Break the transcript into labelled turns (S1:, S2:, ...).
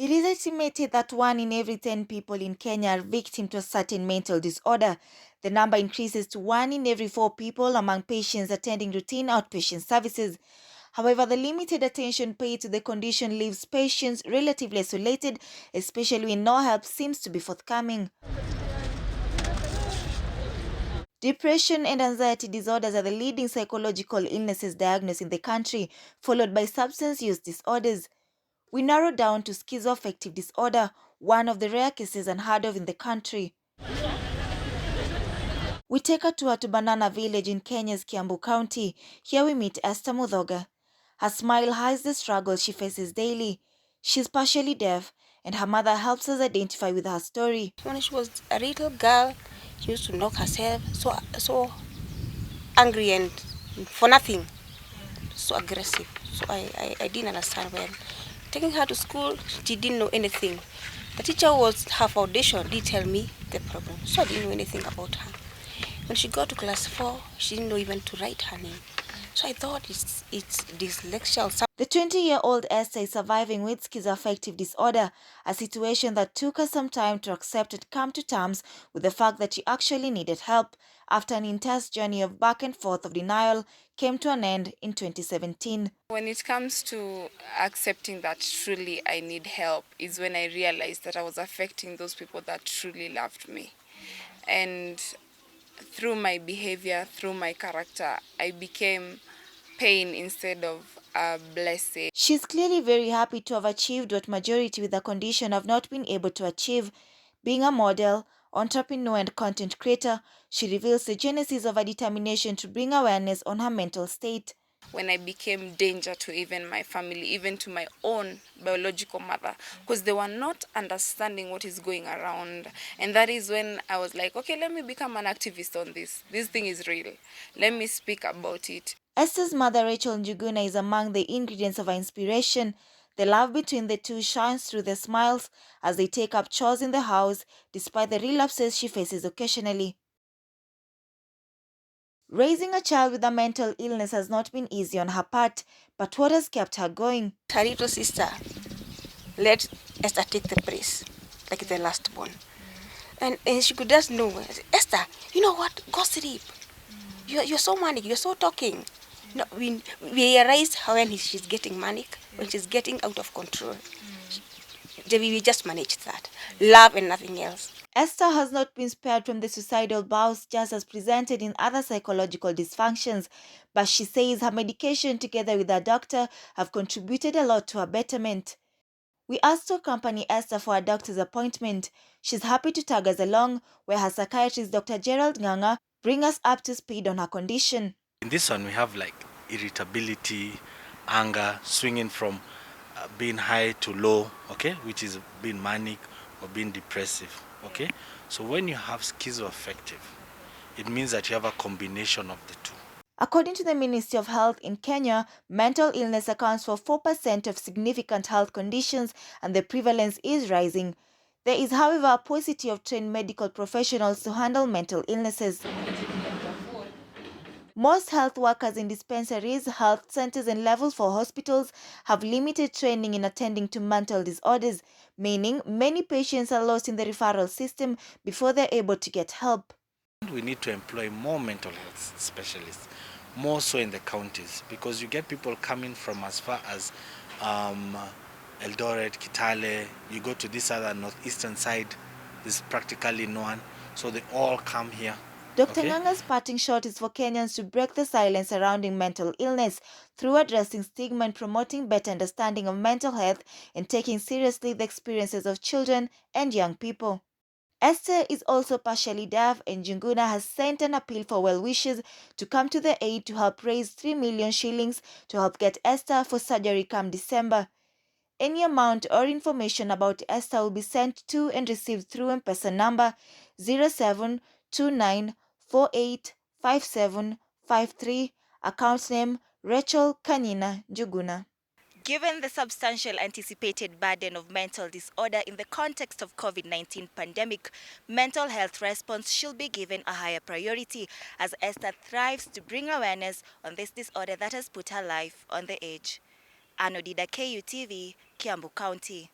S1: It is estimated that 1 in every 10 people in Kenya are victim to a certain mental disorder. The number increases to 1 in every 4 people among patients attending routine outpatient services. However, the limited attention paid to the condition leaves patients relatively isolated, especially when no help seems to be forthcoming. Depression and anxiety disorders are the leading psychological illnesses diagnosed in the country, followed by substance use disorders. We narrow down to schizoaffective disorder, one of the rare cases unheard of in the country. We take a tour to Banana Village in Kenya's Kiambu County. Here we meet Esther Mudhoga. Her smile hides the struggles she faces daily. She's partially deaf, and her mother helps us identify with her story.
S2: When she was a little girl, she used to knock herself, so angry and for nothing, so aggressive. So I didn't understand when. Taking her to school, she didn't know anything. The teacher was her foundation, did tell me the problem. So I didn't know anything about her. When she got to class 4, she didn't know even to write her name. So I thought it's dyslexia or something.
S1: The 20-year-old Esther is surviving with schizoaffective disorder, a situation that took her some time to accept and come to terms with the fact that she actually needed help. After an intense journey of back and forth of denial came to an end in 2017.
S3: When it comes to accepting that truly I need help is when I realized that I was affecting those people that truly loved me. And through my behavior, through my character, I became pain instead of a blessing.
S1: She's clearly very happy to have achieved what majority with the condition have not been able to achieve. Being a model, entrepreneur and content creator, she reveals the genesis of her determination to bring awareness on her mental state.
S3: When I became danger to even my family, even to my own biological mother, because they were not understanding what is going around. And that is when I was like, okay, let me become an activist on this. This thing is real. Let me speak about it.
S1: Esther's mother, Rachel Njuguna, is among the ingredients of her inspiration. The love between the two shines through their smiles as they take up chores in the house, despite the relapses she faces occasionally. Raising a child with a mental illness has not been easy on her part, but what has kept her going?
S2: Her little sister let Esther take the place, like the last born. And she could just know, Esther, you know what? Go sleep. You're so manic, you're so talking. No, we realize how when she's getting manic, when she's getting out of control. We just manage that. Love and nothing else.
S1: Esther has not been spared from the suicidal bouts just as presented in other psychological dysfunctions, but she says her medication together with her doctor have contributed a lot to her betterment. We asked to accompany Esther for a doctor's appointment. She's happy to tag us along, where her psychiatrist Dr. Gerald Nganga bring us up to speed on her condition.
S4: In this one, we have like irritability, anger, swinging from being high to low, okay, which is being manic or being depressive, okay. So when you have schizoaffective, it means that you have a combination of the two.
S1: According to the Ministry of Health in Kenya, mental illness accounts for 4% of significant health conditions and the prevalence is rising. There is, however, a paucity of trained medical professionals to handle mental illnesses. Most health workers in dispensaries, health centers and level 4 hospitals have limited training in attending to mental disorders, meaning many patients are lost in the referral system before they're able to get help.
S4: We need to employ more mental health specialists, more so in the counties, because you get people coming from as far as Eldoret, Kitale. You go to this other northeastern side, there's practically no one, so they all come here.
S1: Dr.
S4: Okay.
S1: Nganga's parting shot is for Kenyans to break the silence surrounding mental illness through addressing stigma and promoting better understanding of mental health and taking seriously the experiences of children and young people. Esther is also partially deaf, and Njuguna has sent an appeal for well wishes to come to the aid to help raise 3 million shillings to help get Esther for surgery come December. Any amount or information about Esther will be sent to and received through M-Pesa number 0729485753, account name Rachel Kanyina Njuguna. Given the substantial anticipated burden of mental disorder in the context of COVID-19 pandemic, mental health response should be given a higher priority as Esther thrives to bring awareness on this disorder that has put her life on the edge. Anodida KUTV, Kiambu County.